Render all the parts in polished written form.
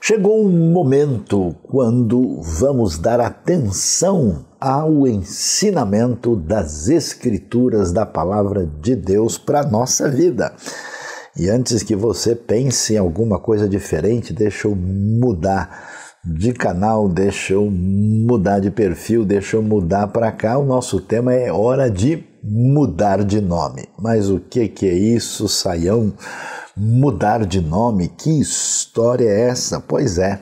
Chegou um momento quando vamos dar atenção ao ensinamento das Escrituras, da Palavra de Deus para a nossa vida. E antes que você pense em alguma coisa diferente, deixa eu mudar de canal, deixa eu mudar de perfil, deixa eu mudar para cá. O nosso tema é hora de mudar de nome. Mas o que é isso, Saião? Mudar de nome? Que história é essa? Pois é,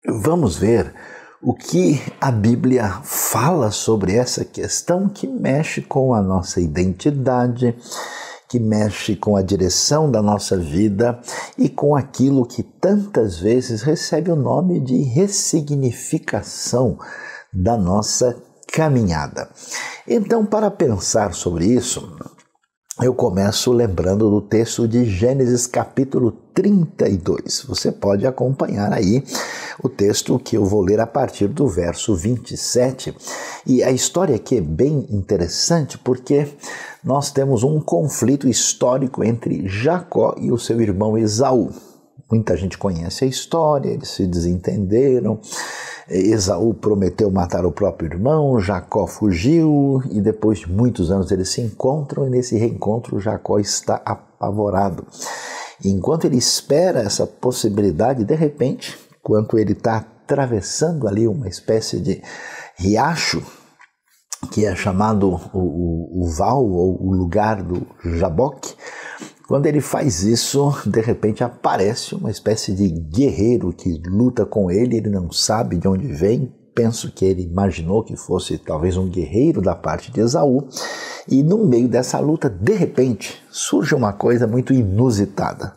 vamos ver o que a Bíblia fala sobre essa questão que mexe com a nossa identidade, que mexe com a direção da nossa vida e com aquilo que tantas vezes recebe o nome de ressignificação da nossa caminhada. Então, para pensar sobre isso, eu começo lembrando do texto de Gênesis capítulo 32. Você pode acompanhar aí o texto que eu vou ler a partir do verso 27. E a história aqui é bem interessante porque nós temos um conflito histórico entre Jacó e o seu irmão Esaú. Muita gente conhece a história, eles se desentenderam. Esaú prometeu matar o próprio irmão, Jacó fugiu e depois de muitos anos eles se encontram e nesse reencontro Jacó está apavorado. E enquanto ele espera essa possibilidade, de repente, enquanto ele está atravessando ali uma espécie de riacho, que é chamado o Val, ou o lugar do Jaboque, quando ele faz isso, de repente aparece uma espécie de guerreiro que luta com ele, ele não sabe de onde vem, penso que ele imaginou que fosse talvez um guerreiro da parte de Esaú, e no meio dessa luta, de repente, surge uma coisa muito inusitada.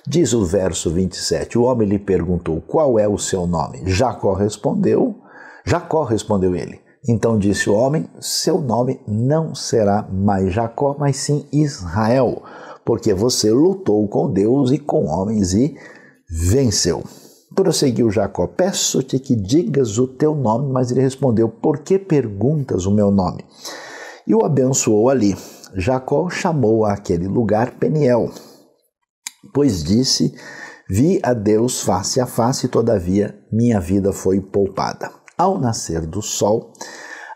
Diz o verso 27, o homem lhe perguntou, qual é o seu nome? Jacó respondeu ele. Então disse o homem, seu nome não será mais Jacó, mas sim Israel, porque você lutou com Deus e com homens e venceu. Prosseguiu Jacó, peço-te que digas o teu nome, mas ele respondeu, por que perguntas o meu nome? E o abençoou ali. Jacó chamou aquele lugar Peniel, pois disse, vi a Deus face a face, todavia minha vida foi poupada. Ao nascer do sol,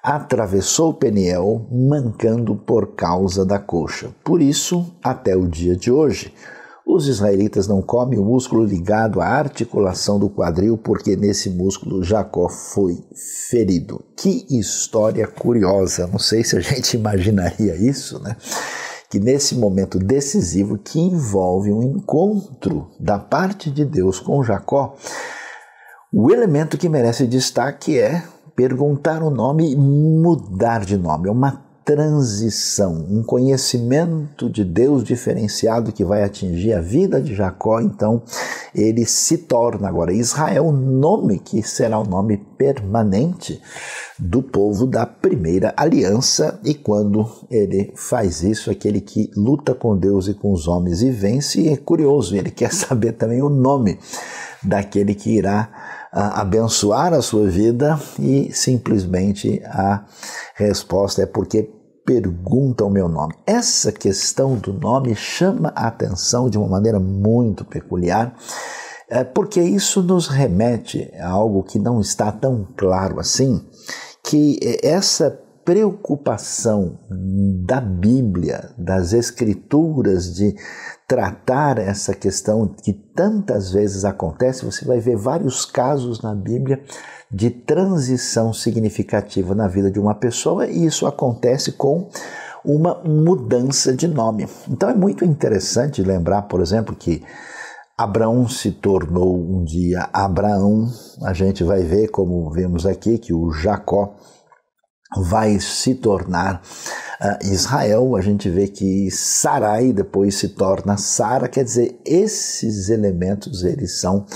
atravessou Peniel, mancando por causa da coxa. Por isso, até o dia de hoje, os israelitas não comem o músculo ligado à articulação do quadril, porque nesse músculo Jacó foi ferido. Que história curiosa! Não sei se a gente imaginaria isso, né? Que nesse momento decisivo que envolve um encontro da parte de Deus com Jacó, o elemento que merece destaque é perguntar o nome e mudar de nome. É uma transição, um conhecimento de Deus diferenciado que vai atingir a vida de Jacó. Então, ele se torna agora Israel, nome que será o nome permanente do povo da primeira aliança. E quando ele faz isso, aquele que luta com Deus e com os homens e vence, e é curioso, ele quer saber também o nome daquele que irá abençoar a sua vida, e simplesmente a resposta é porque perguntam o meu nome. Essa questão do nome chama a atenção de uma maneira muito peculiar, porque isso nos remete a algo que não está tão claro assim, que essa preocupação da Bíblia, das Escrituras, de tratar essa questão que tantas vezes acontece, você vai ver vários casos na Bíblia de transição significativa na vida de uma pessoa, e isso acontece com uma mudança de nome. Então é muito interessante lembrar, por exemplo, que Abraão se tornou um dia Abraão. A gente vai ver, como vemos aqui, que o Jacó vai se tornar Israel. A gente vê que Sarai depois se torna Sara. Quer dizer, esses elementos eles são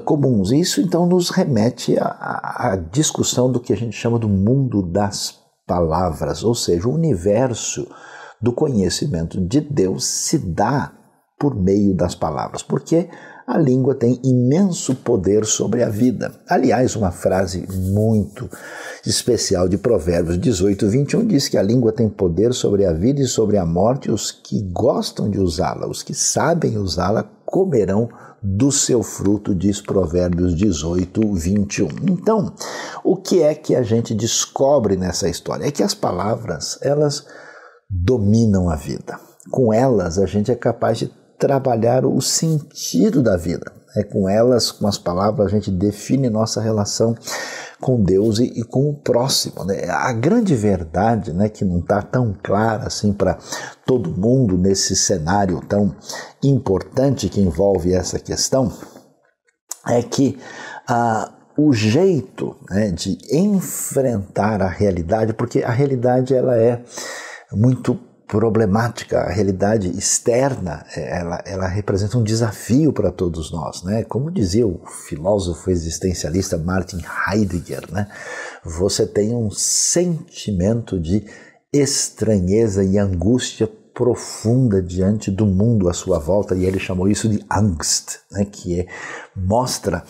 comuns. Isso então nos remete à discussão do que a gente chama do mundo das palavras, ou seja, o universo do conhecimento de Deus se dá por meio das palavras, porque a língua tem imenso poder sobre a vida. Aliás, uma frase muito especial de Provérbios 18, 21 diz que a língua tem poder sobre a vida e sobre a morte. Os que gostam de usá-la, os que sabem usá-la, comerão do seu fruto, diz Provérbios 18, 21. Então, o que é que a gente descobre nessa história? É que as palavras, elas dominam a vida. Com elas, a gente é capaz de trabalhar o sentido da vida. Com elas, com as palavras, a gente define nossa relação com Deus e com o próximo. A grande verdade, que não está tão clara assim para todo mundo nesse cenário tão importante que envolve essa questão, é que o jeito de enfrentar a realidade, porque a realidade ela é muito problemática, a realidade externa, ela representa um desafio para todos nós, Como dizia o filósofo existencialista Martin Heidegger, Você tem um sentimento de estranheza e angústia profunda diante do mundo à sua volta, e ele chamou isso de Angst, que mostra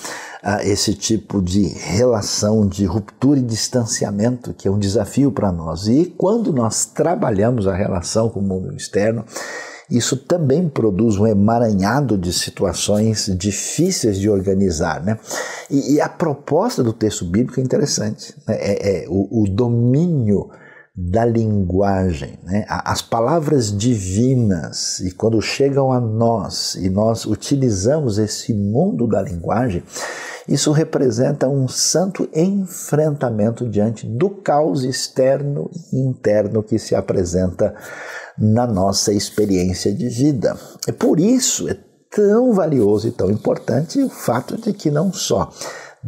esse tipo de relação de ruptura e distanciamento, que é um desafio para nós. E quando nós trabalhamos a relação com o mundo externo, isso também produz um emaranhado de situações difíceis de organizar, E a proposta do texto bíblico é interessante, o domínio da linguagem, As palavras divinas, e quando chegam a nós e nós utilizamos esse mundo da linguagem, isso representa um santo enfrentamento diante do caos externo e interno que se apresenta na nossa experiência de vida. E por isso é tão valioso e tão importante o fato de que não só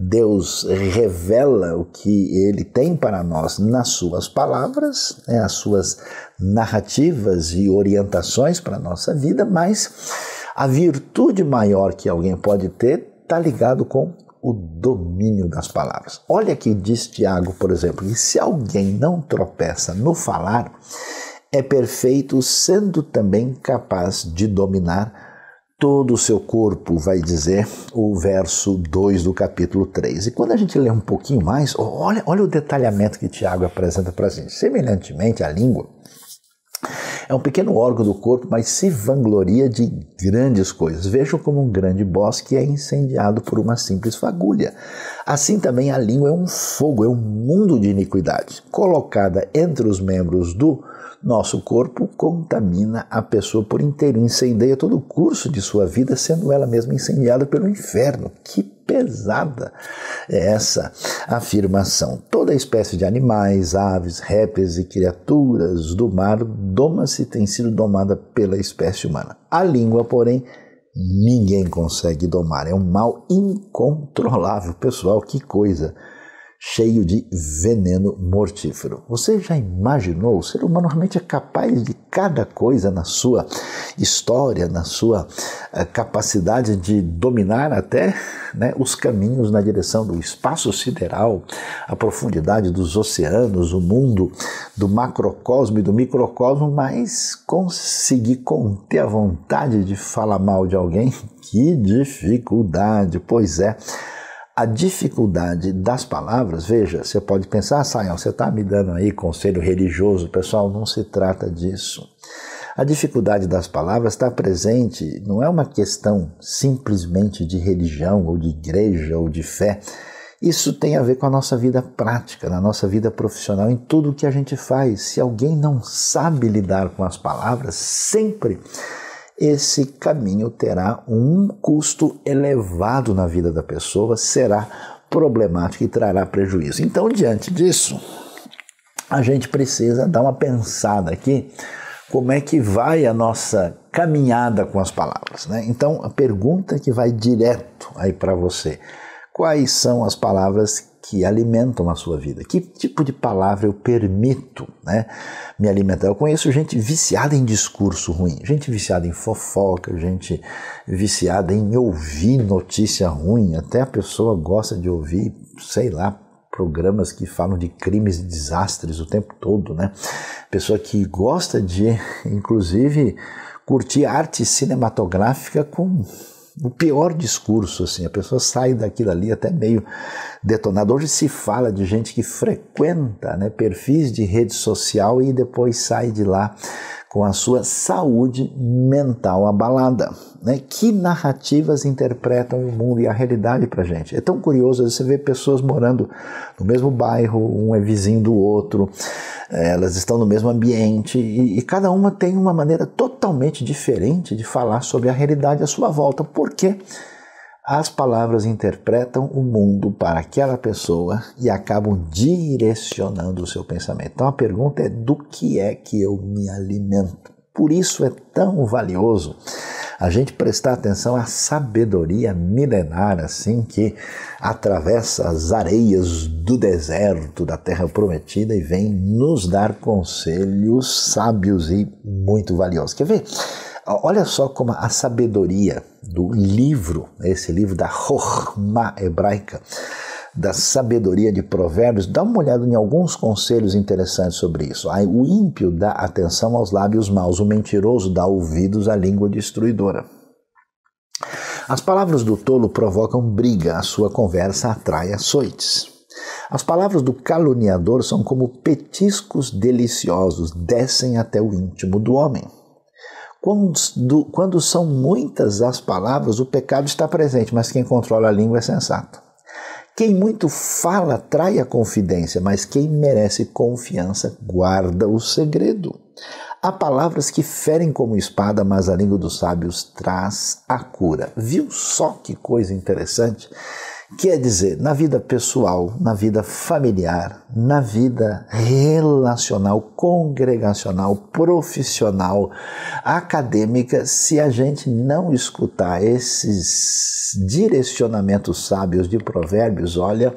Deus revela o que Ele tem para nós nas suas palavras, as suas narrativas e orientações para a nossa vida, mas a virtude maior que alguém pode ter está ligado com o domínio das palavras. Olha que diz Tiago, por exemplo, que se alguém não tropeça no falar, é perfeito, sendo também capaz de dominar todo o seu corpo, vai dizer o verso 2 do capítulo 3. E quando a gente lê um pouquinho mais, olha o detalhamento que Tiago apresenta para a gente. Semelhantemente, a língua é um pequeno órgão do corpo, mas se vangloria de grandes coisas. Vejam como um grande bosque é incendiado por uma simples fagulha. Assim também a língua é um fogo, é um mundo de iniquidade. Colocada entre os membros do nosso corpo, contamina a pessoa por inteiro, incendeia todo o curso de sua vida, sendo ela mesma incendiada pelo inferno. Que pesada é essa afirmação. Toda espécie de animais, aves, répteis e criaturas do mar doma-se, tem sido domada pela espécie humana. A língua, porém, ninguém consegue domar. É um mal incontrolável. Pessoal, que coisa! Cheio de veneno mortífero. Você já imaginou? O ser humano realmente é capaz de cada coisa na sua história, na sua capacidade de dominar até os caminhos na direção do espaço sideral, a profundidade dos oceanos, o mundo do macrocosmo e do microcosmo, mas conseguir conter a vontade de falar mal de alguém? Que dificuldade! Pois é. A dificuldade das palavras, veja, você pode pensar, Sayão, você está me dando aí conselho religioso. Pessoal, não se trata disso. A dificuldade das palavras está presente, não é uma questão simplesmente de religião, ou de igreja, ou de fé. Isso tem a ver com a nossa vida prática, na nossa vida profissional, em tudo o que a gente faz. Se alguém não sabe lidar com as palavras, sempre esse caminho terá um custo elevado na vida da pessoa, será problemático e trará prejuízo. Então, diante disso, a gente precisa dar uma pensada aqui, como é que vai a nossa caminhada com as palavras, Então, a pergunta que vai direto aí para você: quais são as palavras que alimentam a sua vida? Que tipo de palavra eu permito me alimentar? Eu conheço gente viciada em discurso ruim, gente viciada em fofoca, gente viciada em ouvir notícia ruim. Até a pessoa gosta de ouvir, sei lá, programas que falam de crimes e desastres o tempo todo, Pessoa que gosta de, inclusive, curtir arte cinematográfica com O pior discurso, assim, a pessoa sai daquilo ali até meio detonado. Hoje se fala de gente que frequenta, né, perfis de rede social e depois sai de lá com a sua saúde mental abalada, né? Que narrativas interpretam o mundo e a realidade pra gente? É tão curioso, você vê pessoas morando no mesmo bairro, um é vizinho do outro, elas estão no mesmo ambiente e cada uma tem uma maneira totalmente diferente de falar sobre a realidade à sua volta. Por quê? As palavras interpretam o mundo para aquela pessoa e acabam direcionando o seu pensamento. Então a pergunta é: do que é que eu me alimento? Por isso é tão valioso a gente prestar atenção à sabedoria milenar, assim, que atravessa as areias do deserto da Terra Prometida e vem nos dar conselhos sábios e muito valiosos. Quer ver? Olha só como a sabedoria do livro, esse livro da Chokhmah hebraica, da sabedoria de Provérbios, dá uma olhada em alguns conselhos interessantes sobre isso. O ímpio dá atenção aos lábios maus, o mentiroso dá ouvidos à língua destruidora. As palavras do tolo provocam briga, a sua conversa atrai açoites. As palavras do caluniador são como petiscos deliciosos, descem até o íntimo do homem. Quando são muitas as palavras, o pecado está presente, mas quem controla a língua é sensato. Quem muito fala trai a confidência, mas quem merece confiança guarda o segredo. Há palavras que ferem como espada, mas a língua dos sábios traz a cura. Viu só que coisa interessante? Quer dizer, na vida pessoal, na vida familiar, na vida relacional, congregacional, profissional, acadêmica, se a gente não escutar esses direcionamentos sábios de Provérbios, olha,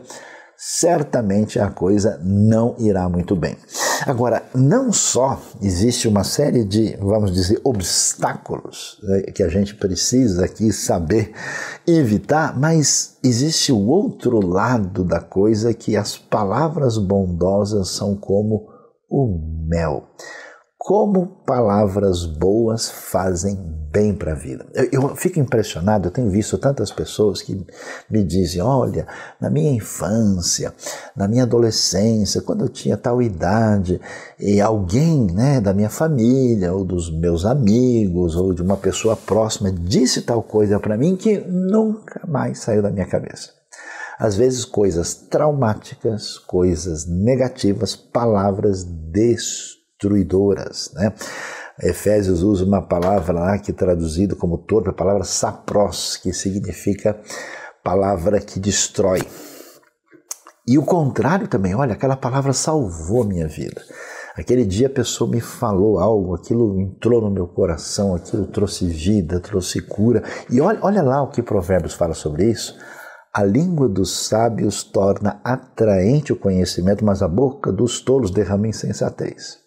certamente a coisa não irá muito bem. Agora, não só existe uma série de, vamos dizer, obstáculos, né, que a gente precisa aqui saber evitar, mas existe o outro lado da coisa, que as palavras bondosas são como o mel. Como palavras boas fazem bem para a vida. Eu fico impressionado, eu tenho visto tantas pessoas que me dizem: olha, na minha infância, na minha adolescência, quando eu tinha tal idade, e alguém, né, da minha família, ou dos meus amigos, ou de uma pessoa próxima disse tal coisa para mim que nunca mais saiu da minha cabeça. Às vezes coisas traumáticas, coisas negativas, palavras destruidoras, né? Efésios usa uma palavra lá que é traduzido como torpe, a palavra sapros, que significa palavra que destrói. E o contrário também, olha, aquela palavra salvou a minha vida. Aquele dia a pessoa me falou algo, aquilo entrou no meu coração, aquilo trouxe vida, trouxe cura. E olha lá o que Provérbios fala sobre isso. A língua dos sábios torna atraente o conhecimento, mas a boca dos tolos derrama insensatez.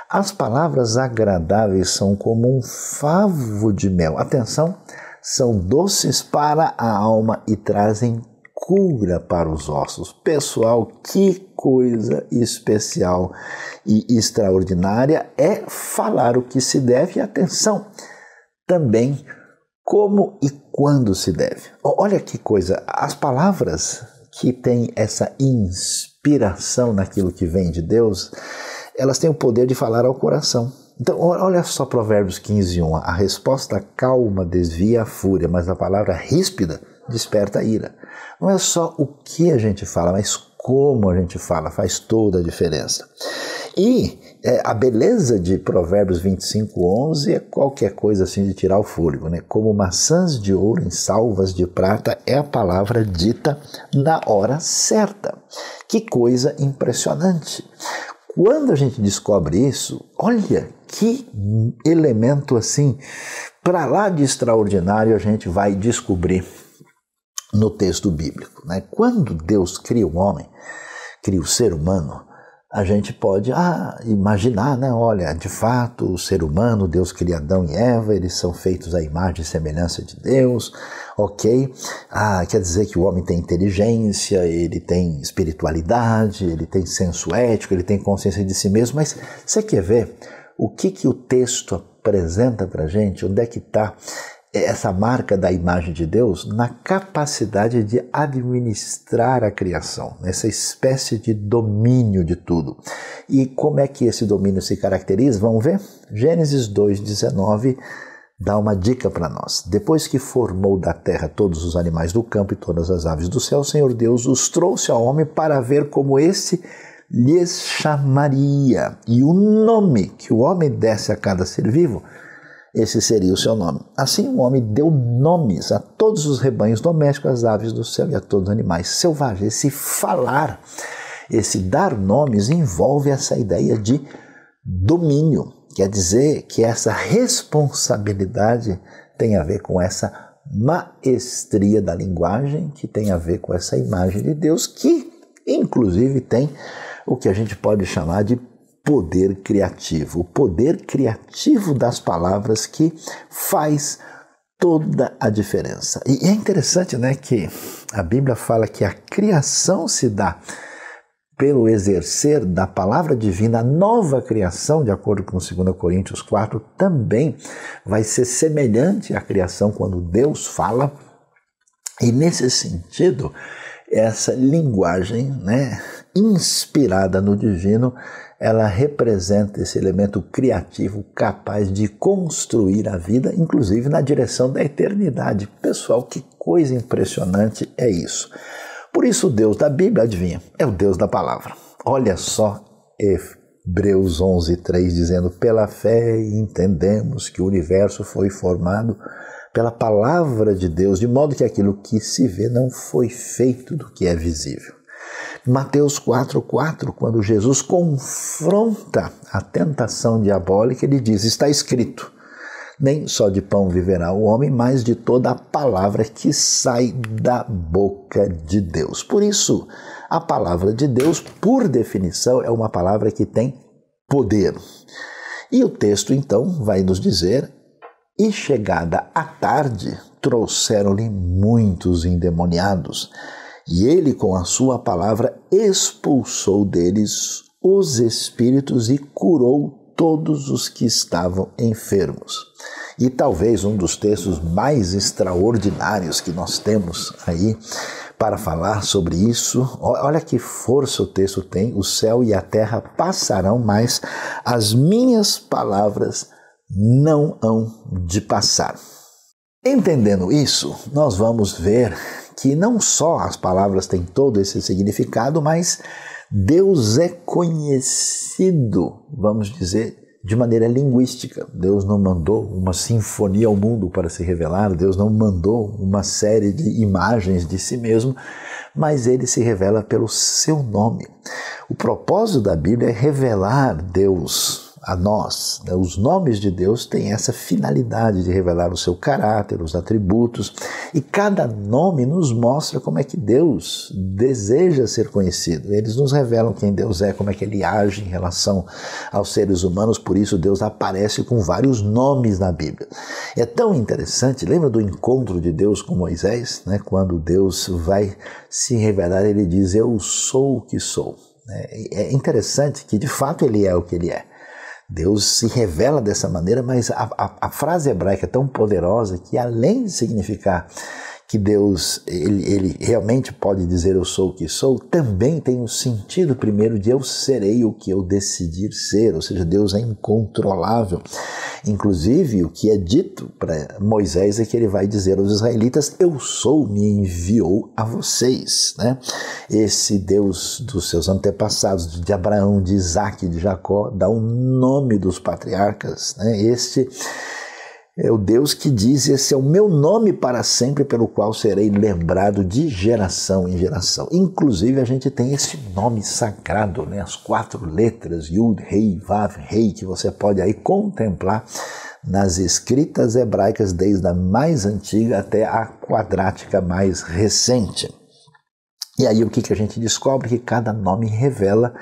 As palavras agradáveis são como um favo de mel. Atenção, são doces para a alma e trazem cura para os ossos. Pessoal, que coisa especial e extraordinária é falar o que se deve. E atenção, também como e quando se deve. Olha que coisa, as palavras que têm essa inspiração naquilo que vem de Deus, elas têm o poder de falar ao coração. Então, olha só Provérbios 15:1. A resposta calma desvia a fúria, mas a palavra ríspida desperta a ira. Não é só o que a gente fala, mas como a gente fala, faz toda a diferença. E a beleza de Provérbios 25:11 é qualquer coisa assim de tirar o fôlego, né? Como maçãs de ouro em salvas de prata é a palavra dita na hora certa. Que coisa impressionante! Quando a gente descobre isso, olha que elemento assim, para lá de extraordinário, a gente vai descobrir no texto bíblico, né? Quando Deus cria o homem, cria o ser humano, a gente pode imaginar, né? Olha, de fato, o ser humano, Deus cria Adão e Eva, eles são feitos à imagem e semelhança de Deus, ok? Quer dizer que o homem tem inteligência, ele tem espiritualidade, ele tem senso ético, ele tem consciência de si mesmo, mas você quer ver o que o texto apresenta para a gente? Onde é que está essa marca da imagem de Deus na capacidade de administrar a criação, nessa espécie de domínio de tudo. E como é que esse domínio se caracteriza? Vamos ver? Gênesis 2:19 dá uma dica para nós. Depois que formou da terra todos os animais do campo e todas as aves do céu, o Senhor Deus os trouxe ao homem para ver como esse lhes chamaria. E o nome que o homem desse a cada ser vivo, esse seria o seu nome. Assim o homem deu nomes a todos os rebanhos domésticos, às aves do céu e a todos os animais selvagens. Esse falar, esse dar nomes envolve essa ideia de domínio. Quer dizer que essa responsabilidade tem a ver com essa maestria da linguagem, que tem a ver com essa imagem de Deus, que inclusive tem o que a gente pode chamar de poder criativo. O poder criativo das palavras que faz toda a diferença. E é interessante, né, que a Bíblia fala que a criação se dá pelo exercer da palavra divina. A nova criação, de acordo com 2 Coríntios 4, também vai ser semelhante à criação quando Deus fala. E nesse sentido, essa linguagem, né, inspirada no divino, ela representa esse elemento criativo capaz de construir a vida, inclusive na direção da eternidade. Pessoal, que coisa impressionante é isso. Por isso o Deus da Bíblia, adivinha, é o Deus da palavra. Olha só Hebreus 11:3 dizendo: pela fé entendemos que o universo foi formado pela palavra de Deus, de modo que aquilo que se vê não foi feito do que é visível. Mateus 4:4, quando Jesus confronta a tentação diabólica, ele diz: está escrito, nem só de pão viverá o homem, mas de toda a palavra que sai da boca de Deus. Por isso, a palavra de Deus, por definição, é uma palavra que tem poder. E o texto, então, vai nos dizer: e chegada a tarde, trouxeram-lhe muitos endemoniados, e ele, com a sua palavra, expulsou deles os espíritos e curou todos os que estavam enfermos. E talvez um dos textos mais extraordinários que nós temos aí para falar sobre isso, olha que força o texto tem: o céu e a terra passarão, mas as minhas palavras não hão de passar. Entendendo isso, nós vamos ver que não só as palavras têm todo esse significado, mas Deus é conhecido, vamos dizer, de maneira linguística. Deus não mandou uma sinfonia ao mundo para se revelar, Deus não mandou uma série de imagens de si mesmo, mas ele se revela pelo seu nome. O propósito da Bíblia é revelar Deus a nós. Os nomes de Deus têm essa finalidade de revelar o seu caráter, os atributos, e cada nome nos mostra como é que Deus deseja ser conhecido. Eles nos revelam quem Deus é, como é que ele age em relação aos seres humanos. Por isso Deus aparece com vários nomes na Bíblia. É tão interessante, lembra do encontro de Deus com Moisés, né? Quando Deus vai se revelar, ele diz: eu sou o que sou. É interessante que de fato ele é o que ele é. Deus se revela dessa maneira, mas a frase hebraica é tão poderosa que, além de significar que Deus ele realmente pode dizer eu sou o que sou, também tem o sentido primeiro de eu serei o que eu decidir ser, ou seja, Deus é incontrolável. Inclusive, o que é dito para Moisés é que ele vai dizer aos israelitas: eu sou, me enviou a vocês, né? Esse Deus dos seus antepassados, de Abraão, de Isaac, de Jacó, dá o nome dos patriarcas, né? Este é o Deus que diz: esse é o meu nome para sempre, pelo qual serei lembrado de geração em geração. Inclusive, a gente tem esse nome sagrado, né? As 4 letras, Yud, Rei, Vav, Rei, que você pode aí contemplar nas escritas hebraicas, desde a mais antiga até a quadrática mais recente. E aí o que a gente descobre? Que cada nome revela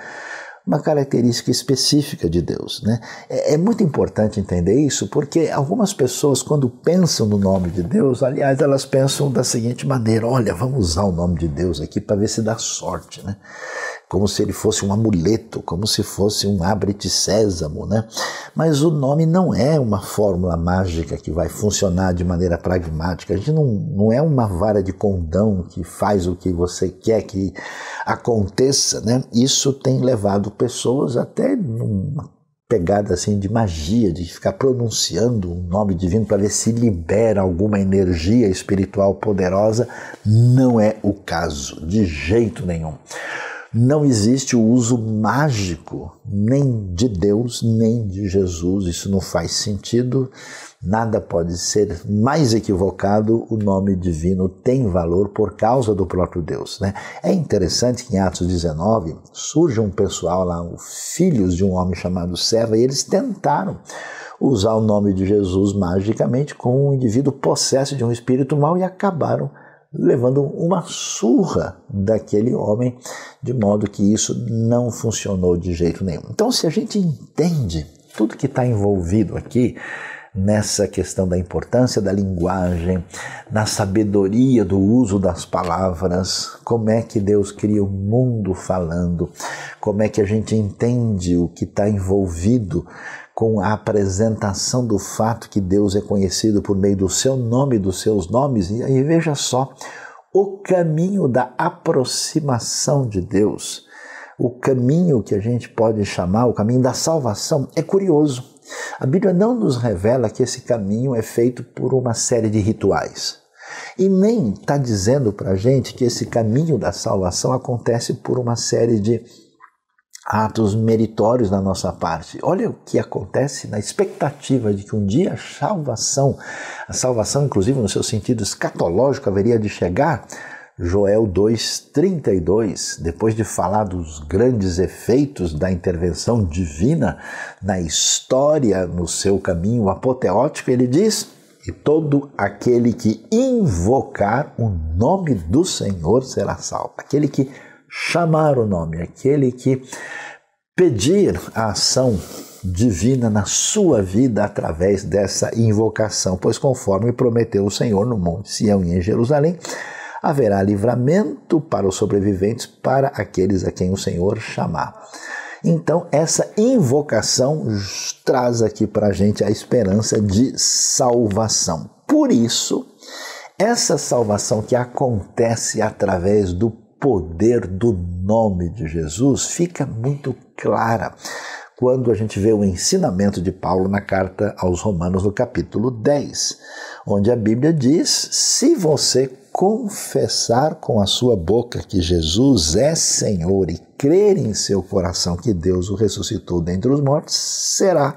uma característica específica de Deus, né? É muito importante entender isso, porque algumas pessoas, quando pensam no nome de Deus, aliás, elas pensam da seguinte maneira: olha, vamos usar o nome de Deus aqui para ver se dá sorte, né? como se ele fosse um amuleto, como se fosse um abre-te sésamo, né? Mas o nome não é uma fórmula mágica que vai funcionar de maneira pragmática. A gente não é uma vara de condão que faz o que você quer que aconteça, né? Isso tem levado pessoas até numa pegada assim de magia, de ficar pronunciando um nome divino para ver se libera alguma energia espiritual poderosa. Não é o caso, de jeito nenhum. Não existe o uso mágico nem de Deus, nem de Jesus. Isso não faz sentido. Nada pode ser mais equivocado. O nome divino tem valor por causa do próprio Deus, né? É interessante que em Atos 19 surge um pessoal lá, filhos de um homem chamado Seva, e eles tentaram usar o nome de Jesus magicamente com um indivíduo possesso de um espírito mau e acabaram levando uma surra daquele homem, de modo que isso não funcionou de jeito nenhum. Então, se a gente entende tudo que está envolvido aqui, nessa questão da importância da linguagem, na sabedoria do uso das palavras, como é que Deus cria o mundo falando, como é que a gente entende o que está envolvido com a apresentação do fato que Deus é conhecido por meio do seu nome e dos seus nomes. E aí veja só, o caminho da aproximação de Deus, o caminho que a gente pode chamar, o caminho da salvação, é curioso. A Bíblia não nos revela que esse caminho é feito por uma série de rituais. E nem está dizendo para a gente que esse caminho da salvação acontece por uma série de atos meritórios da nossa parte. Olha o que acontece na expectativa de que um dia a salvação inclusive no seu sentido escatológico haveria de chegar. Joel 2,32, depois de falar dos grandes efeitos da intervenção divina na história, no seu caminho apoteótico, ele diz: e todo aquele que invocar o nome do Senhor será salvo. Aquele que chamar o nome, aquele que pedir a ação divina na sua vida através dessa invocação, pois conforme prometeu o Senhor no Monte Sião e em Jerusalém, haverá livramento para os sobreviventes, para aqueles a quem o Senhor chamar. Então, essa invocação traz aqui para a gente a esperança de salvação. Por isso, essa salvação que acontece através do poder do nome de Jesus fica muito clara quando a gente vê o ensinamento de Paulo na carta aos Romanos, no capítulo 10, onde a Bíblia diz: se você confessar com a sua boca que Jesus é Senhor e crer em seu coração que Deus o ressuscitou dentre os mortos, será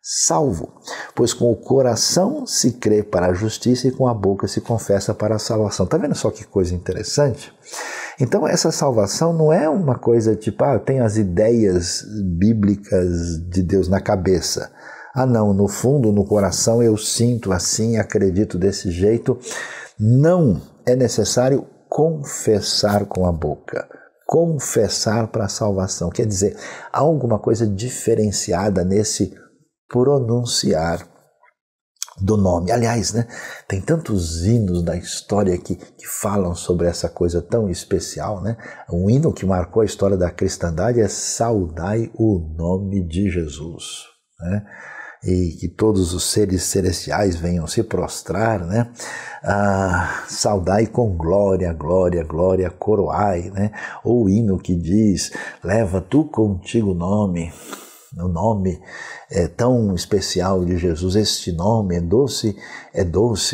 salvo. Pois com o coração se crê para a justiça e com a boca se confessa para a salvação. Está vendo só que coisa interessante? Então essa salvação não é uma coisa tipo, eu tenho as ideias bíblicas de Deus na cabeça. Não, no fundo, no coração eu sinto assim, acredito desse jeito. Não, é necessário confessar com a boca. Confessar para a salvação. Quer dizer, há alguma coisa diferenciada nesse pronunciar do nome. Aliás, né, tem tantos hinos da história que falam sobre essa coisa tão especial, né? Um hino que marcou a história da cristandade é Saudai o nome de Jesus, né? E que todos os seres celestiais venham se prostrar, né? Saudai com glória, glória, glória, coroai, né? Ou o hino que diz: leva tu contigo o nome tão especial de Jesus. Este nome é doce,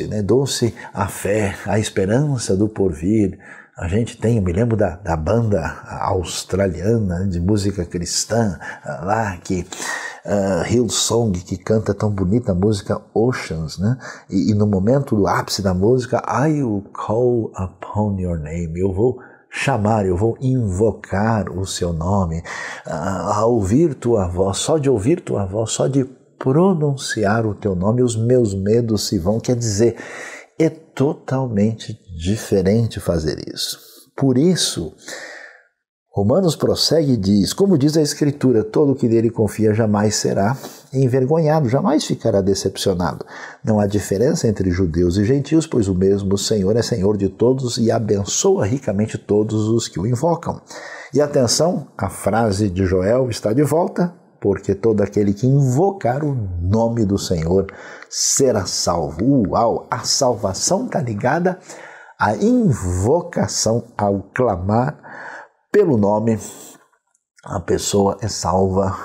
né? Doce a fé, a esperança do porvir. A gente tem, eu me lembro da banda australiana de música cristã lá, que Hillsong, que canta tão bonita a música Oceans, né? E no momento do ápice da música, I will call upon your name, eu vou chamar, eu vou invocar o seu nome, a ouvir tua voz, só de ouvir tua voz, só de pronunciar o teu nome, os meus medos se vão. Quer dizer, é totalmente diferente fazer isso. Por isso, Romanos prossegue e diz, como diz a Escritura, todo que nele confia jamais será envergonhado, jamais ficará decepcionado. Não há diferença entre judeus e gentios, pois o mesmo Senhor é Senhor de todos e abençoa ricamente todos os que o invocam. E atenção, a frase de Joel está de volta, porque todo aquele que invocar o nome do Senhor será salvo. Uau! A salvação está ligada à invocação, ao clamar pelo nome. A pessoa é salva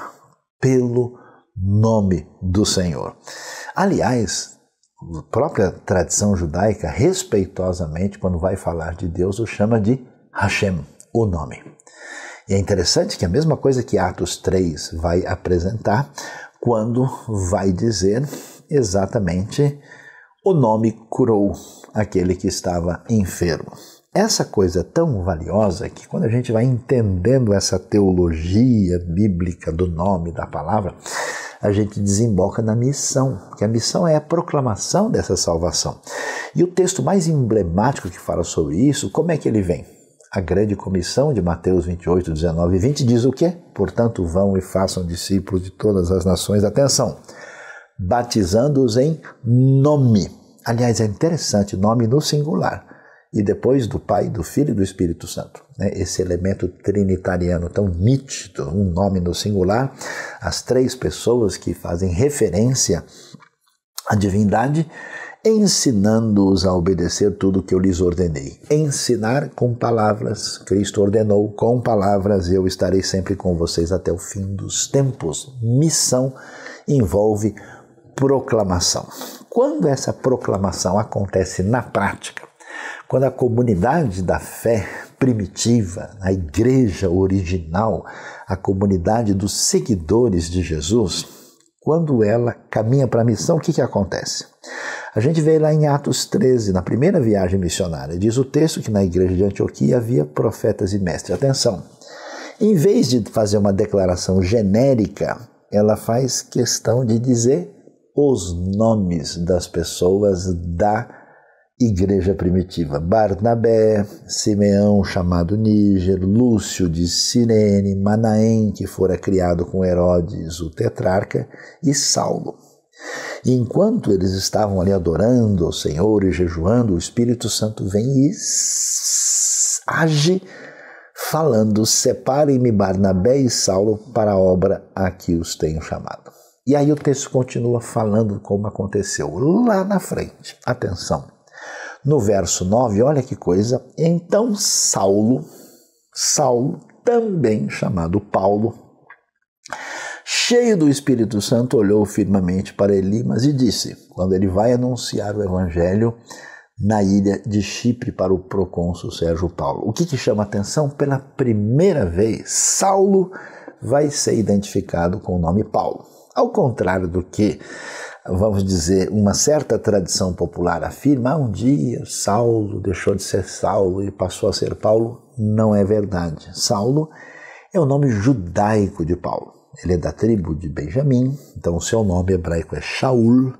pelo nome do Senhor. Aliás, a própria tradição judaica, respeitosamente, quando vai falar de Deus, o chama de Hashem, o nome. E é interessante que a mesma coisa que Atos 3 vai apresentar, quando vai dizer exatamente o nome curou aquele que estava enfermo. Essa coisa tão valiosa que quando a gente vai entendendo essa teologia bíblica do nome da palavra, a gente desemboca na missão, que a missão é a proclamação dessa salvação. E o texto mais emblemático que fala sobre isso, como é que ele vem? A grande comissão de Mateus 28, 19 e 20 diz o quê? Portanto, vão e façam discípulos de todas as nações. Atenção! Batizando-os em nome. Aliás, é interessante, nome no singular. E depois do Pai, do Filho e do Espírito Santo. Esse elemento trinitariano tão nítido, um nome no singular, as três pessoas que fazem referência à divindade, ensinando-os a obedecer tudo o que eu lhes ordenei. Ensinar com palavras, Cristo ordenou com palavras, eu estarei sempre com vocês até o fim dos tempos. Missão envolve proclamação. Quando essa proclamação acontece na prática, quando a comunidade da fé primitiva, a igreja original, a comunidade dos seguidores de Jesus, quando ela caminha para a missão, o que acontece? A gente vê lá em Atos 13, na primeira viagem missionária, diz o texto que na igreja de Antioquia havia profetas e mestres. Atenção, em vez de fazer uma declaração genérica, ela faz questão de dizer os nomes das pessoas da igreja primitiva. Barnabé, Simeão, chamado Níger, Lúcio de Cirene, Manaém, que fora criado com Herodes, o tetrarca, e Saulo. E enquanto eles estavam ali adorando ao Senhor e jejuando, o Espírito Santo vem e age falando, separem-me Barnabé e Saulo para a obra a que os tenho chamado. E aí o texto continua falando como aconteceu lá na frente. Atenção. No verso 9, olha que coisa, então Saulo, também chamado Paulo, cheio do Espírito Santo, olhou firmemente para Elimas e disse, quando ele vai anunciar o evangelho na ilha de Chipre para o procônsul Sérgio Paulo. O que chama atenção? Pela primeira vez, Saulo vai ser identificado com o nome Paulo. Ao contrário do que, vamos dizer, uma certa tradição popular afirma, um dia Saulo deixou de ser Saulo e passou a ser Paulo, não é verdade. Saulo é o nome judaico de Paulo. Ele é da tribo de Benjamim, então o seu nome hebraico é Shaul,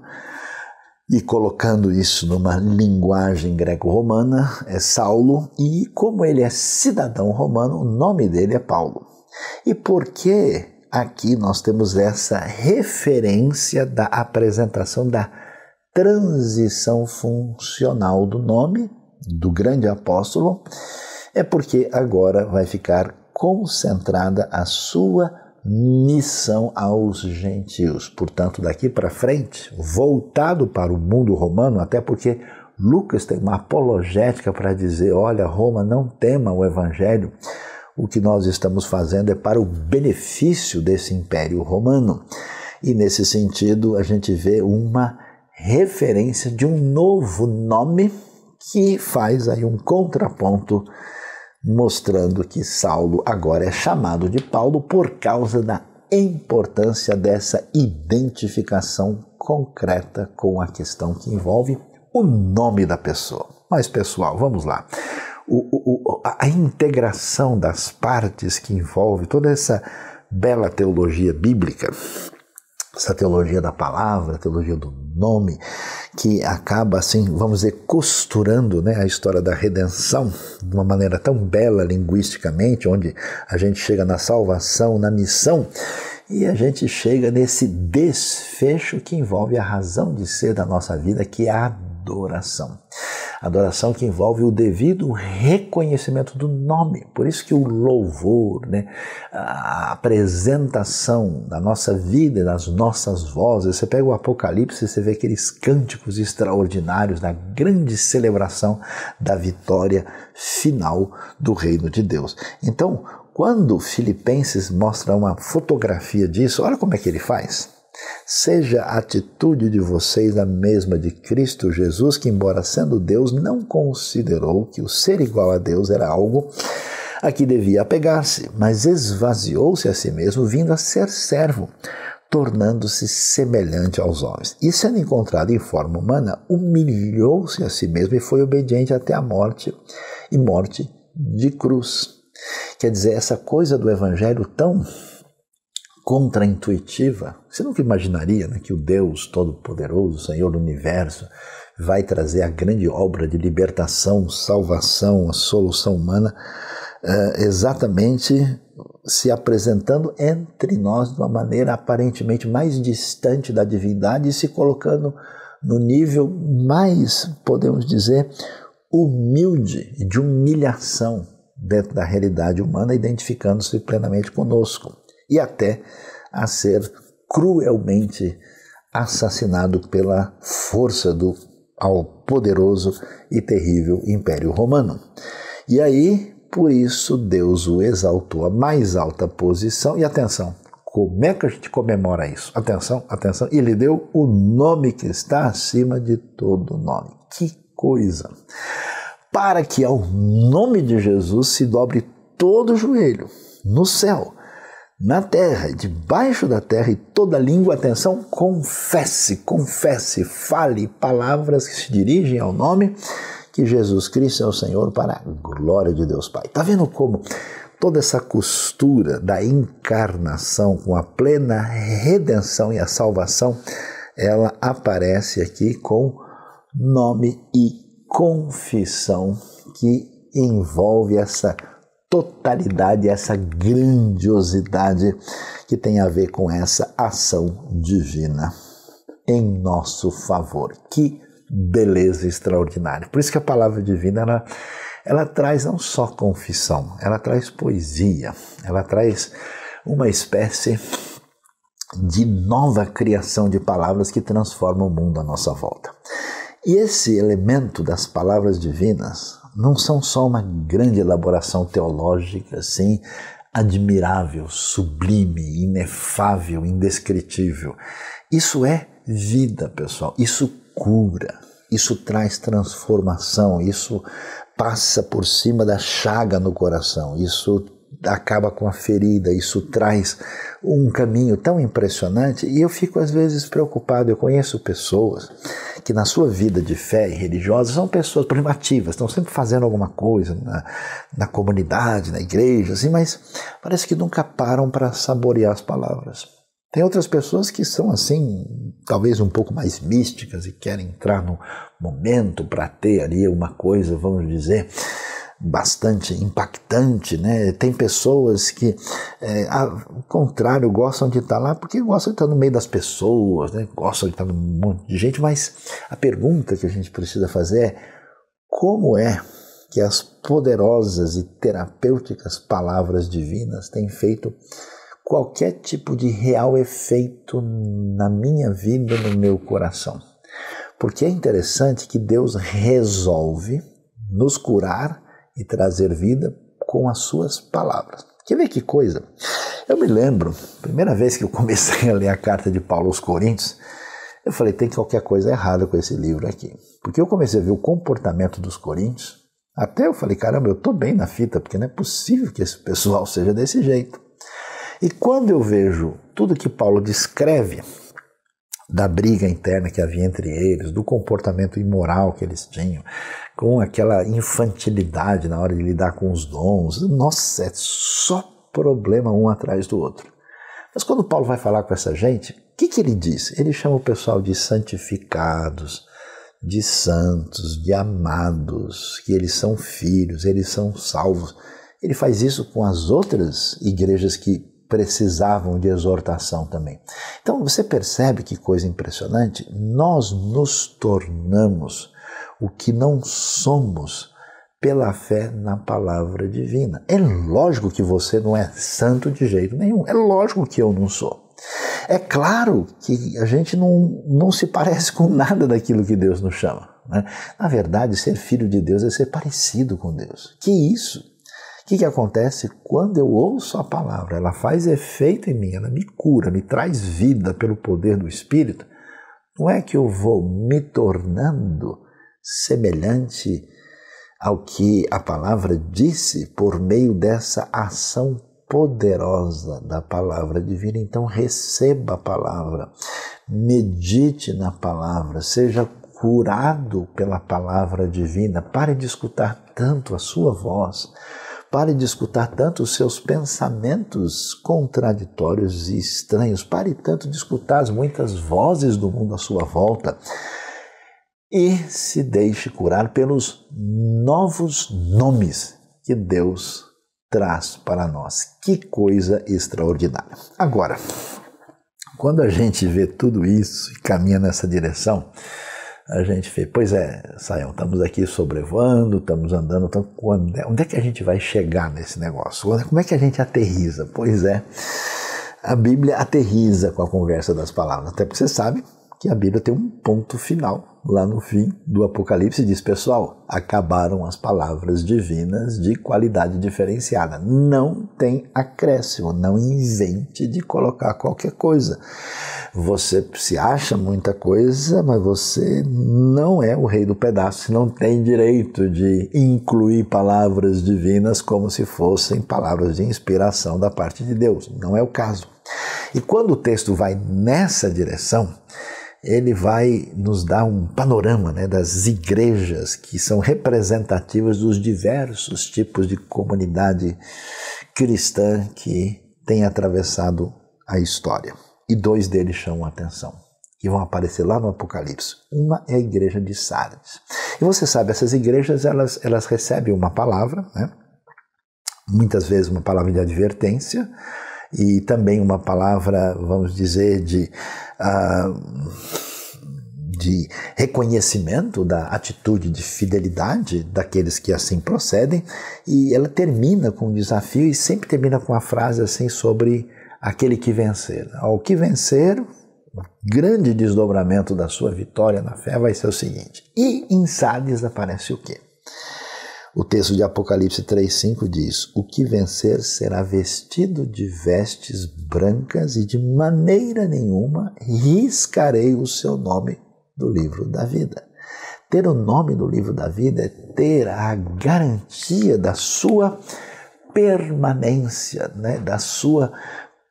e colocando isso numa linguagem greco-romana, é Saulo, e como ele é cidadão romano, o nome dele é Paulo. E por que aqui nós temos essa referência da apresentação da transição funcional do nome do grande apóstolo? É porque agora vai ficar concentrada a sua missão aos gentios. Portanto, daqui para frente, voltado para o mundo romano, até porque Lucas tem uma apologética para dizer, olha, Roma, não tema o evangelho. O que nós estamos fazendo é para o benefício desse império romano. E nesse sentido, a gente vê uma referência de um novo nome que faz aí um contraponto, mostrando que Saulo agora é chamado de Paulo por causa da importância dessa identificação concreta com a questão que envolve o nome da pessoa. Mas, pessoal, vamos lá. A integração das partes que envolve toda essa bela teologia bíblica essa teologia da palavra, a teologia do nome, que acaba assim, vamos dizer, costurando, né, a história da redenção de uma maneira tão bela linguisticamente, onde a gente chega na salvação, na missão, e a gente chega nesse desfecho que envolve a razão de ser da nossa vida, que é a adoração. Adoração que envolve o devido reconhecimento do nome. Por isso que o louvor, né, a apresentação da nossa vida e das nossas vozes, você pega o Apocalipse e você vê aqueles cânticos extraordinários da grande celebração da vitória final do reino de Deus. Então, quando Filipenses mostra uma fotografia disso, olha como é que ele faz. Seja a atitude de vocês a mesma de Cristo Jesus, que embora sendo Deus, não considerou que o ser igual a Deus era algo a que devia apegar-se, mas esvaziou-se a si mesmo, vindo a ser servo, tornando-se semelhante aos homens. E sendo encontrado em forma humana, humilhou-se a si mesmo e foi obediente até a morte, e morte de cruz. Quer dizer, essa coisa do evangelho tão contraintuitiva, você nunca imaginaria, né, que o Deus Todo-Poderoso, Senhor do Universo, vai trazer a grande obra de libertação, salvação, a solução humana, exatamente se apresentando entre nós de uma maneira aparentemente mais distante da divindade e se colocando no nível mais, podemos dizer, humilde, de humilhação dentro da realidade humana, identificando-se plenamente conosco. E até a ser cruelmente assassinado pela força do poderoso e terrível Império Romano. E aí, por isso, Deus o exaltou à mais alta posição. E atenção, como é que a gente comemora isso? Atenção, atenção. E lhe deu o nome que está acima de todo nome. Que coisa! Para que ao nome de Jesus se dobre todo o joelho, no céu, na terra, debaixo da terra, e toda língua, atenção, confesse, fale palavras que se dirigem ao nome que Jesus Cristo é o Senhor, para a glória de Deus Pai. Está vendo como toda essa costura da encarnação com a plena redenção e a salvação, ela aparece aqui com nome e confissão que envolve essa totalidade, essa grandiosidade que tem a ver com essa ação divina em nosso favor. Que beleza extraordinária. Por isso que a palavra divina, ela traz não só confissão, ela traz poesia, ela traz uma espécie de nova criação de palavras que transforma o mundo à nossa volta. E esse elemento das palavras divinas não são só uma grande elaboração teológica, assim, admirável, sublime, inefável, indescritível. Isso é vida, pessoal. Isso cura, isso traz transformação, isso passa por cima da chaga no coração, isso acaba com a ferida, isso traz um caminho tão impressionante. E eu fico às vezes preocupado. Eu conheço pessoas que na sua vida de fé e religiosa são pessoas primitivas, estão sempre fazendo alguma coisa na comunidade, na igreja, assim, mas parece que nunca param para saborear as palavras. Tem outras pessoas que são assim, talvez um pouco mais místicas e querem entrar no momento para ter ali uma coisa, vamos dizer, bastante impactante, né? Tem pessoas que, ao contrário, gostam de estar lá porque gostam de estar no meio das pessoas, né? Gostam de estar num monte de gente, mas a pergunta que a gente precisa fazer é: como é que as poderosas e terapêuticas palavras divinas têm feito qualquer tipo de real efeito na minha vida, no meu coração? Porque é interessante que Deus resolve nos curar e trazer vida com as suas palavras. Quer ver que coisa? Eu me lembro, primeira vez que eu comecei a ler a carta de Paulo aos Coríntios, eu falei, tem qualquer coisa errada com esse livro aqui. Porque eu comecei a ver o comportamento dos coríntios, até eu falei, caramba, eu estou bem na fita, porque não é possível que esse pessoal seja desse jeito. E quando eu vejo tudo que Paulo descreve da briga interna que havia entre eles, do comportamento imoral que eles tinham, com aquela infantilidade na hora de lidar com os dons, nossa, é só problema um atrás do outro. Mas quando Paulo vai falar com essa gente, o que ele diz? Ele chama o pessoal de santificados, de santos, de amados, que eles são filhos, eles são salvos. Ele faz isso com as outras igrejas que precisavam de exortação também. Então você percebe que coisa impressionante? Nós nos tornamos o que não somos pela fé na palavra divina. É lógico que você não é santo de jeito nenhum. É lógico que eu não sou. É claro que a gente não se parece com nada daquilo que Deus nos chama, né? Na verdade, ser filho de Deus é ser parecido com Deus. Que isso? O que acontece quando eu ouço a palavra? Ela faz efeito em mim, ela me cura, me traz vida pelo poder do Espírito. Não é que eu vou me tornando semelhante ao que a palavra disse por meio dessa ação poderosa da palavra divina. Então receba a palavra, medite na palavra, seja curado pela palavra divina. Pare de escutar tanto a sua voz, pare de escutar tanto os seus pensamentos contraditórios e estranhos, pare tanto de escutar as muitas vozes do mundo à sua volta e se deixe curar pelos novos nomes que Deus traz para nós. Que coisa extraordinária. Agora, quando a gente vê tudo isso e caminha nessa direção, a gente vê, pois é, Sayão, estamos aqui sobrevoando, estamos andando, então onde é que a gente vai chegar nesse negócio? Como é que a gente aterriza? Pois é, a Bíblia aterriza com a conversa das palavras, até porque você sabe que a Bíblia tem um ponto final. Lá no fim do Apocalipse diz, pessoal, acabaram as palavras divinas de qualidade diferenciada. Não tem acréscimo, não invente de colocar qualquer coisa. Você se acha muita coisa, mas você não é o rei do pedaço, você não tem direito de incluir palavras divinas como se fossem palavras de inspiração da parte de Deus. Não é o caso. E quando o texto vai nessa direção, ele vai nos dar um panorama, né, das igrejas que são representativas dos diversos tipos de comunidade cristã que tem atravessado a história. E dois deles chamam a atenção, que vão aparecer lá no Apocalipse. Uma é a igreja de Sardes. E você sabe, essas igrejas elas recebem uma palavra, né, muitas vezes uma palavra de advertência, e também uma palavra, vamos dizer, de reconhecimento da atitude de fidelidade daqueles que assim procedem, e ela termina com um desafio e sempre termina com uma frase assim sobre aquele que vencer. Ao que vencer, o grande desdobramento da sua vitória na fé vai ser o seguinte. E em Sardes aparece o quê? O texto de Apocalipse 3,5 diz, o que vencer será vestido de vestes brancas e de maneira nenhuma riscarei o seu nome do livro da vida. Ter o nome do livro da vida é ter a garantia da sua permanência, né? Da sua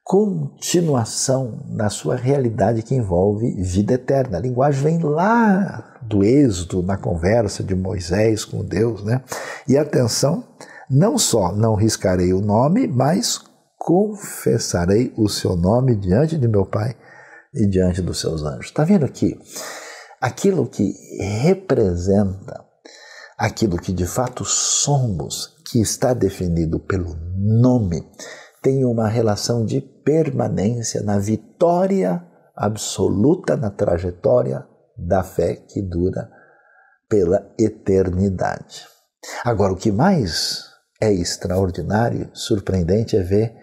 continuação na sua realidade que envolve vida eterna. A linguagem vem lá do Êxodo, na conversa de Moisés com Deus, né? E atenção, não só não riscarei o nome, mas confessarei o seu nome diante de meu Pai e diante dos seus anjos. Está vendo aqui? Aquilo que representa, aquilo que de fato somos, que está definido pelo nome, tem uma relação de permanência na vitória absoluta na trajetória da fé que dura pela eternidade. Agora, o que mais é extraordinário, surpreendente, é ver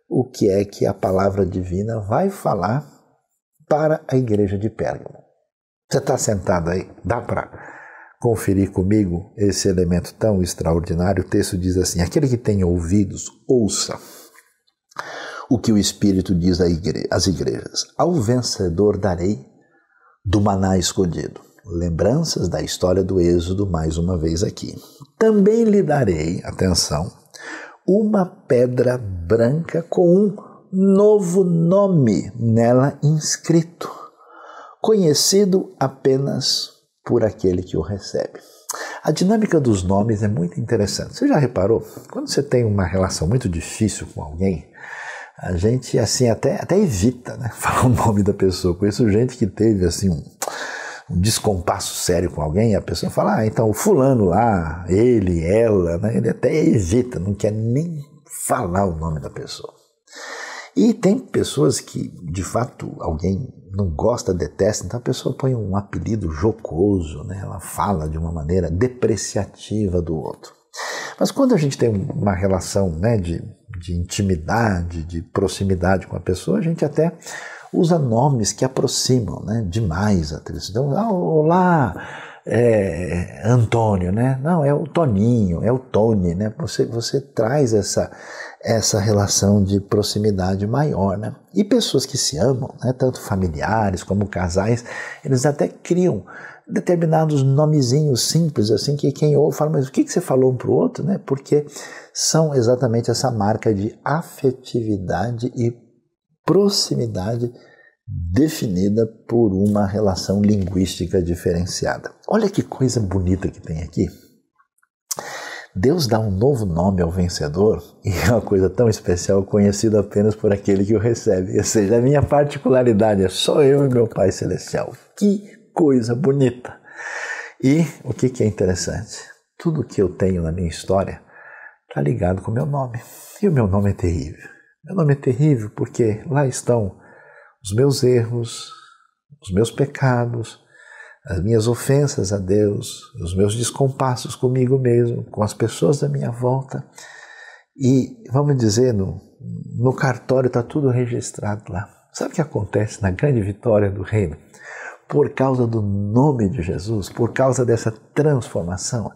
o que é que a palavra divina vai falar para a igreja de Pérgamo. Você está sentado aí? Dá para conferir comigo esse elemento tão extraordinário? O texto diz assim, aquele que tem ouvidos, ouça o que o Espírito diz às igrejas. Ao vencedor darei do maná escondido. Lembranças da história do Êxodo, mais uma vez aqui. Também lhe darei, atenção, uma pedra branca com um novo nome nela inscrito, conhecido apenas por aquele que o recebe. A dinâmica dos nomes é muito interessante. Você já reparou? Quando você tem uma relação muito difícil com alguém, a gente assim até evita, né, falar o nome da pessoa. Conheço gente que teve assim um descompasso sério com alguém, e a pessoa fala, então o fulano lá, ele, ela, né, ele até evita, não quer nem falar o nome da pessoa. E tem pessoas que, de fato, alguém não gosta, detesta, então a pessoa põe um apelido jocoso, né? Ela fala de uma maneira depreciativa do outro. Mas quando a gente tem uma relação, né, de intimidade, de proximidade com a pessoa, a gente até usa nomes que aproximam, né, demais a pessoa. Então, olá, Antônio, né? Não, é o Toninho, é o Tony, né? Você traz essa relação de proximidade maior, né? E pessoas que se amam, né, tanto familiares como casais, eles até criam determinados nomezinhos simples, assim, que quem ouve fala, mas o que você falou um para o outro, né? Porque são exatamente essa marca de afetividade e proximidade definida por uma relação linguística diferenciada. Olha que coisa bonita que tem aqui. Deus dá um novo nome ao vencedor e é uma coisa tão especial, conhecida apenas por aquele que o recebe. Ou seja, a minha particularidade é só eu e meu Pai Celestial. Que coisa bonita! E o que é interessante? Tudo que eu tenho na minha história está ligado com o meu nome. E o meu nome é terrível. Meu nome é terrível porque lá estão os meus erros, os meus pecados, as minhas ofensas a Deus, os meus descompassos comigo mesmo, com as pessoas da minha volta. E, vamos dizer, no cartório está tudo registrado lá. Sabe o que acontece na grande vitória do reino? Por causa do nome de Jesus, por causa dessa transformação,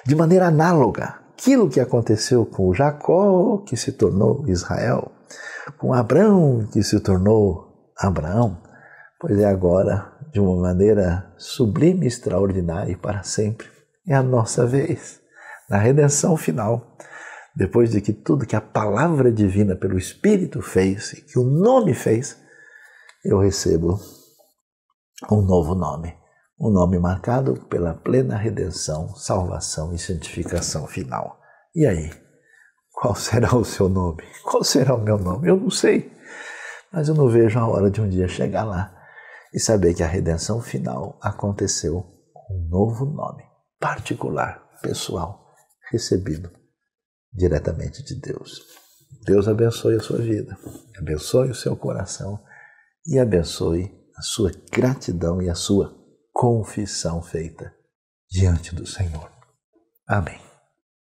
de maneira análoga, aquilo que aconteceu com Jacó, que se tornou Israel, com Abrão, que se tornou Abraão, pois é agora, de uma maneira sublime, extraordinária e para sempre, é a nossa vez, na redenção final, depois de que tudo que a palavra divina pelo Espírito fez e que o nome fez, eu recebo um novo nome, um nome marcado pela plena redenção, salvação e santificação final. E aí, qual será o seu nome? Qual será o meu nome? Eu não sei, mas eu não vejo a hora de um dia chegar lá e saber que a redenção final aconteceu com um novo nome, particular, pessoal, recebido diretamente de Deus. Deus abençoe a sua vida, abençoe o seu coração e abençoe a sua gratidão e a sua confissão feita diante do Senhor. Amém.